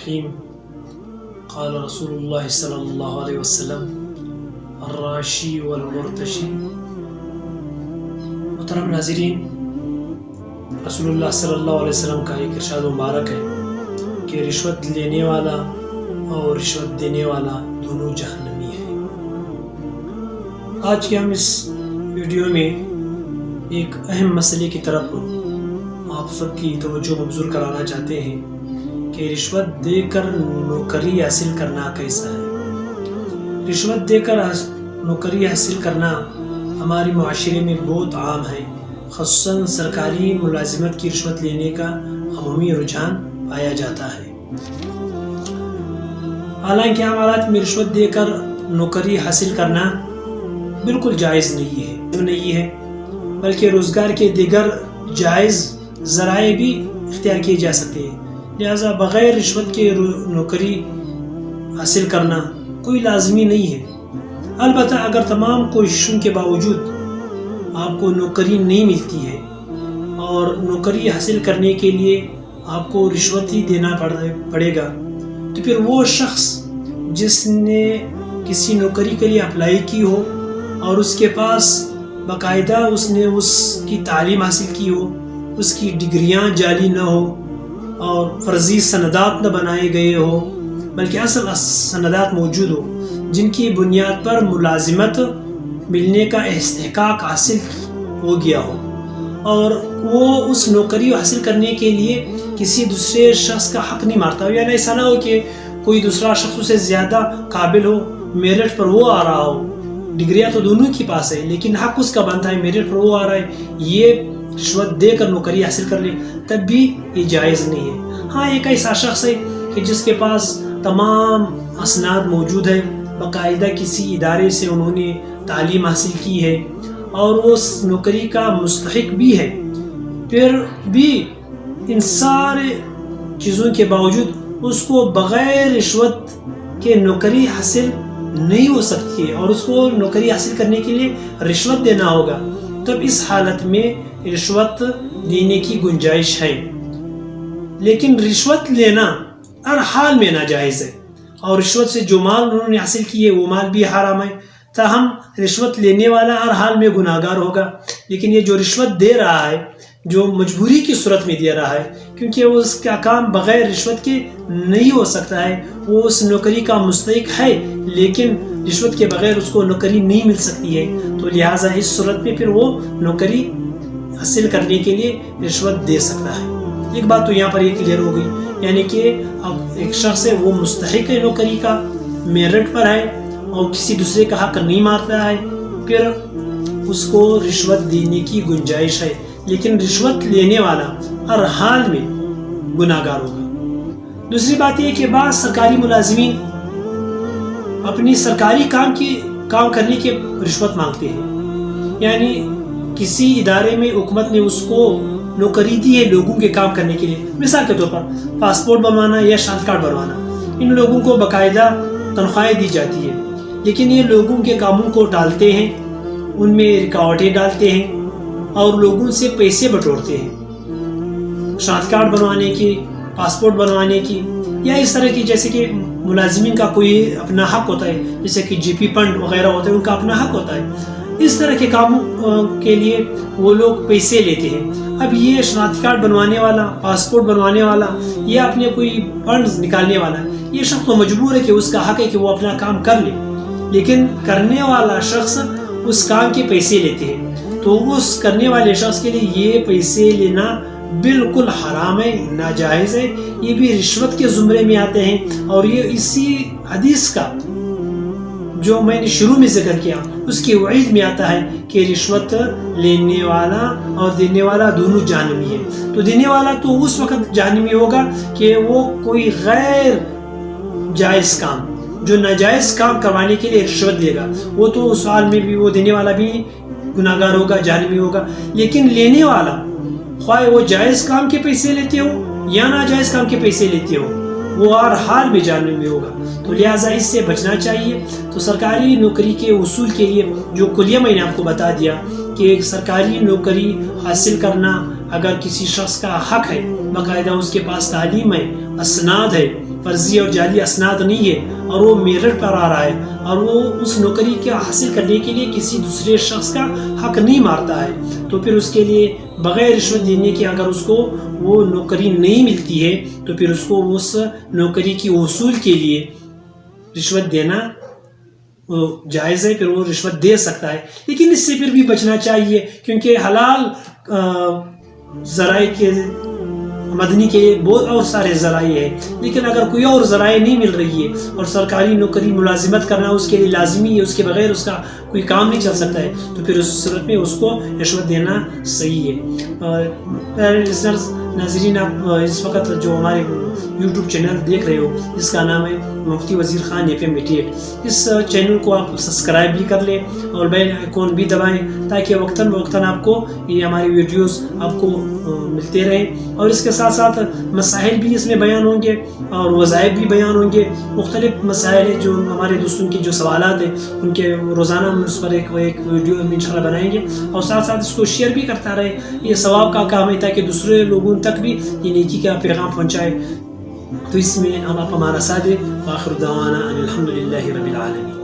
الرحیم قال رسول اللہ صلی اللہ علیہ وسلم الراشی والمرتشی۔ محترم ناظرین، رسول اللہ صلی اللہ علیہ وسلم کا ایک ارشاد مبارک ہے کہ رشوت لینے والا اور رشوت دینے والا دونوں جہنمی ہیں۔ آج کے ہم اس ویڈیو میں ایک اہم مسئلے کی طرف آپ سب کی توجہ مبذول کرانا چاہتے ہیں کہ رشوت دے کر نوکری حاصل کرنا کیسا ہے۔ رشوت دے کر نوکری حاصل کرنا ہمارے معاشرے میں بہت عام ہے، خصوصاً سرکاری ملازمت کی رشوت لینے کا عمومی رجحان پایا جاتا ہے۔ حالانکہ عام حالات میں رشوت دے کر نوکری حاصل کرنا بالکل جائز نہیں ہے، بلکہ روزگار کے دیگر جائز ذرائع بھی اختیار کیے جا سکتے ہیں۔ لہذا بغیر رشوت کے نوکری حاصل کرنا کوئی لازمی نہیں ہے۔ البتہ اگر تمام کوششوں کے باوجود آپ کو نوکری نہیں ملتی ہے اور نوکری حاصل کرنے کے لیے آپ کو رشوت ہی دینا پڑے گا، تو پھر وہ شخص جس نے کسی نوکری کے لیے اپلائی کی ہو اور اس کے پاس باقاعدہ اس نے اس کی تعلیم حاصل کی ہو، اس کی ڈگریاں جعلی نہ ہو اور فرضی سندات نہ بنائے گئے ہو، بلکہ اصل سندات موجود ہو جن کی بنیاد پر ملازمت ملنے کا استحقاق حاصل ہو گیا ہو، اور وہ اس نوکری حاصل کرنے کے لیے کسی دوسرے شخص کا حق نہیں مارتا ہو، یعنی ایسا نہ ہو کہ کوئی دوسرا شخص اسے زیادہ قابل ہو، میرٹ پر وہ آ رہا ہو، ڈگریاں تو دونوں کے پاس ہے لیکن حق اس کا بنتا ہے، میرٹ پر وہ آ رہا ہے، یہ رشوت دے کر نوکری حاصل کر لے، تب بھی یہ جائز نہیں ہے۔ ہاں، ایک ایسا شخص ہے کہ جس کے پاس تمام اسناد موجود ہے، باقاعدہ کسی ادارے سے انہوں نے تعلیم حاصل کی ہے اور وہ اس نوکری کا مستحق بھی ہے، پھر بھی ان سارے چیزوں کے باوجود اس کو بغیر رشوت کے نوکری حاصل نہیں ہو سکتی ہے اور اس کو نوکری حاصل کرنے کے لیے رشوت دینا ہوگا، تب اس حالت میں رشوت دینے کی گنجائش ہے۔ لیکن رشوت لینا ہر حال میں ناجائز ہے اور رشوت سے جو مال انہوں نے حاصل کیے وہ مال بھی حرام ہے، تاہم رشوت لینے والا ہر حال میں گناہگار ہوگا۔ لیکن یہ جو رشوت دے رہا ہے، جو مجبوری کی صورت میں دے رہا ہے، کیونکہ وہ اس کا کام بغیر رشوت کے نہیں ہو سکتا ہے، وہ اس نوکری کا مستحق ہے لیکن رشوت کے بغیر اس کو نوکری نہیں مل سکتی ہے، تو لہٰذا اس صورت میں پھر وہ نوکری حاصل کرنے کے لیے رشوت دے سکتا ہے۔ ایک بات تو یہاں پر یہ کلیئر ہو گئی، یعنی کہ اب ایک شخص ہے وہ مستحق ہے نوکری کا، میرٹ پر ہے اور کسی دوسرے کا حق نہیں مارتا ہے، پھر اس کو رشوت دینے کی گنجائش ہے، لیکن رشوت لینے والا ہر حال میں گناہگار ہوگا۔ دوسری بات یہ کہ بعض سرکاری ملازمین اپنی سرکاری کام کرنے کے رشوت مانگتے ہیں، یعنی کسی ادارے میں حکومت نے اس کو نوکری دی ہے لوگوں کے کام کرنے کے لیے، مثال کے طور پر پاسپورٹ بنوانا یا شناخت کارڈ بنوانا، ان لوگوں کو باقاعدہ تنخواہیں دی جاتی ہے، لیکن یہ لوگوں کے کاموں کو ٹالتے ہیں، ان میں رکاوٹیں ڈالتے ہیں اور لوگوں سے پیسے بٹورتے ہیں، شناخت کارڈ بنوانے کی، پاسپورٹ بنوانے کی، یا اس طرح کی، جیسے کہ ملازمین کا کوئی اپنا حق ہوتا ہے، جیسے کہ جی پی فنڈ وغیرہ ہوتا ہے، ان کا اپنا حق ہوتا ہے، اس طرح کے کاموں کے لیے وہ لوگ پیسے لیتے ہیں۔ اب یہ شناخت کارڈ بنوانے والا، پاسپورٹ بنوانے والا یا اپنے کوئی فنڈز نکالنے والا، یہ شخص تو مجبور ہے کہ اس کا حق ہے کہ وہ اپنا کام کر لے، لیکن کرنے والا شخص اس کام کے پیسے لیتے ہیں، تو اس کرنے والے شخص کے لیے یہ پیسے لینا بالکل حرام ہے، ناجائز ہے، یہ بھی رشوت کے زمرے میں آتے ہیں، اور یہ اسی حدیث کا جو میں نے شروع میں ذکر کیا اس کی وعید میں آتا ہے کہ رشوت لینے والا اور دینے والا دونوں جہنمی ہیں۔ تو دینے والا تو اس وقت جہنمی ہوگا کہ وہ کوئی غیر جائز کام، جو ناجائز کام کروانے کے لیے رشوت دے گا، وہ تو اس حال میں بھی وہ دینے والا بھی گناہگار ہوگا، جہنمی ہوگا، لیکن لینے والا خواہ وہ جائز کام کے پیسے لیتے ہو یا ناجائز کام کے پیسے لیتے ہو، وہ ہر حال میں جہنمی ہوگا۔ تو لہٰذا اس سے بچنا چاہیے۔ تو سرکاری نوکری کے اصول کے لیے جو کلیہ میں نے آپ کو بتا دیا کہ سرکاری نوکری حاصل کرنا اگر کسی شخص کا حق ہے، باقاعدہ اس کے پاس تعلیم ہے، اسناد ہے، فرضی اور جعلی اسناد نہیں ہے اور وہ میرٹ پر آ رہا ہے اور وہ اس نوکری کے حاصل کرنے کے لیے کسی دوسرے شخص کا حق نہیں مارتا ہے، تو پھر اس کے لیے بغیر رشوت دینے کے اگر اس کو وہ نوکری نہیں ملتی ہے تو پھر اس کو اس نوکری کی وصول کے لیے رشوت دینا جائز ہے، پھر وہ رشوت دے سکتا ہے، لیکن اس سے پھر بھی بچنا چاہیے کیونکہ حلال ذرائع کے مدنی کے بہت اور سارے ذرائع ہیں، لیکن اگر کوئی اور ذرائع نہیں مل رہی ہے اور سرکاری نوکری ملازمت کرنا اس کے لیے لازمی ہے، اس کے بغیر اس کا کوئی کام نہیں چل سکتا ہے، تو پھر اس صورت میں اس کو رشوت دینا صحیح ہے۔ ناظرین، آپ اس وقت جو ہمارے یوٹیوب چینل دیکھ رہے ہو جس کا نام ہے مفتی وزیر خان FM 88، اس چینل کو آپ سبسکرائب بھی کر لیں اور بیل آئیکن بھی دبائیں تاکہ وقتاً فوقتاً آپ کو یہ ہماری ویڈیوز آپ کو ملتے رہیں، اور اس کے ساتھ ساتھ مسائل بھی اس میں بیان ہوں گے اور وظائف بھی بیان ہوں گے، مختلف مسائل جو ہمارے دوستوں کے جو سوالات ہیں ان کے روزانہ ہم اس پر ایک ویڈیو انشاءاللہ بنائیں گے، اور ساتھ ساتھ اس کو شیئر بھی کرتا رہے، یہ ثواب کا کام ہے تاکہ دوسرے لوگوں تک بھی یہ نیکی کا پیغام پہنچائے۔ تو اس میں آپ ہمارا ساتھ دیں۔ آخر دعوانا الحمدللہ رب العالمین۔